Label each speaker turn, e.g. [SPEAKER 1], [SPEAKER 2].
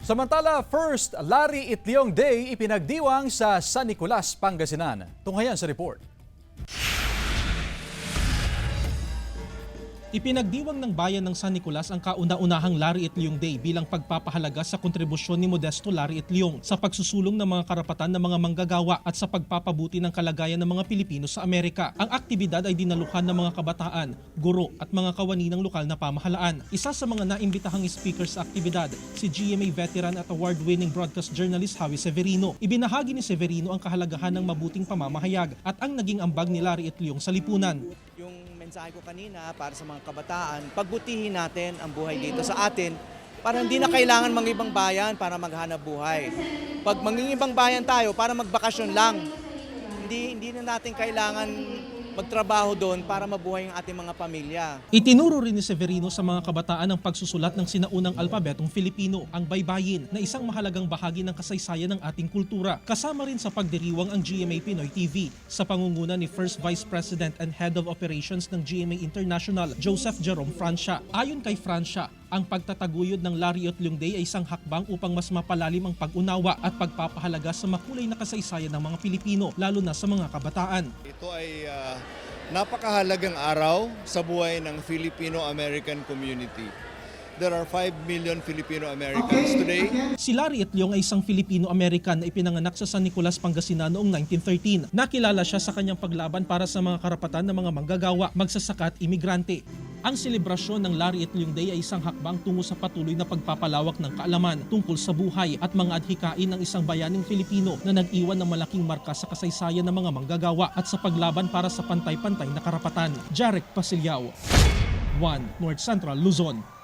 [SPEAKER 1] Samantala, First Larry Itliong Day ipinagdiwang sa San Nicolas, Pangasinan. Tunghayan sa report.
[SPEAKER 2] Ipinagdiwang ng bayan ng San Nicolas ang kauna-unahang Larry Itliong Day bilang pagpapahalaga sa kontribusyon ni Modesto Larry Itliong sa pagsusulong ng mga karapatan ng mga manggagawa at sa pagpapabuti ng kalagayan ng mga Pilipino sa Amerika. Ang aktibidad ay dinaluhan ng mga kabataan, guro at mga kawani ng lokal na pamahalaan. Isa sa mga naimbitahang speaker sa aktibidad, si GMA veteran at award-winning broadcast journalist Howie Severino. Ibinahagi ni Severino ang kahalagahan ng mabuting pamamahayag at ang naging ambag ni Larry Itliong sa lipunan.
[SPEAKER 3] Yung mensahe ko kanina para sa mga kabataan, pagbutihin natin ang buhay dito sa atin para hindi na kailangan mangibang bayan para maghanap buhay. Pag mangingibang bayan tayo para magbakasyon lang, hindi na natin kailangan magtrabaho doon para mabuhay ang ating mga pamilya.
[SPEAKER 2] Itinuro rin ni Severino sa mga kabataan ang pagsusulat ng sinaunang alpabetong Filipino, ang baybayin, na isang mahalagang bahagi ng kasaysayan ng ating kultura. Kasama rin sa pagdiriwang ang GMA Pinoy TV sa pangunguna ni First Vice President and Head of Operations ng GMA International, Joseph Jerome Francia. Ayon kay Francia, ang pagtataguyod ng Larry Itliong Day ay isang hakbang upang mas mapalalim ang pag-unawa at pagpapahalaga sa makulay na kasaysayan ng mga Pilipino, lalo na sa mga kabataan.
[SPEAKER 4] Ito ay napakahalagang araw sa buhay ng Filipino-American community. There are 5 million Filipino-Americans today.
[SPEAKER 2] Si Larry Itliong ay isang Filipino-American na ipinanganak sa San Nicolas, Pangasinan noong 1913. Nakilala siya sa kanyang paglaban para sa mga karapatan ng mga manggagawa, magsasaka at imigrante. Ang selebrasyon ng Larry Itliong Day ay isang hakbang tungo sa patuloy na pagpapalawak ng kaalaman tungkol sa buhay at mga adhikain ng isang bayaning Filipino na nag-iwan ng malaking marka sa kasaysayan ng mga manggagawa at sa paglaban para sa pantay-pantay na karapatan. Jarek Pasilyao, 1 North Central Luzon.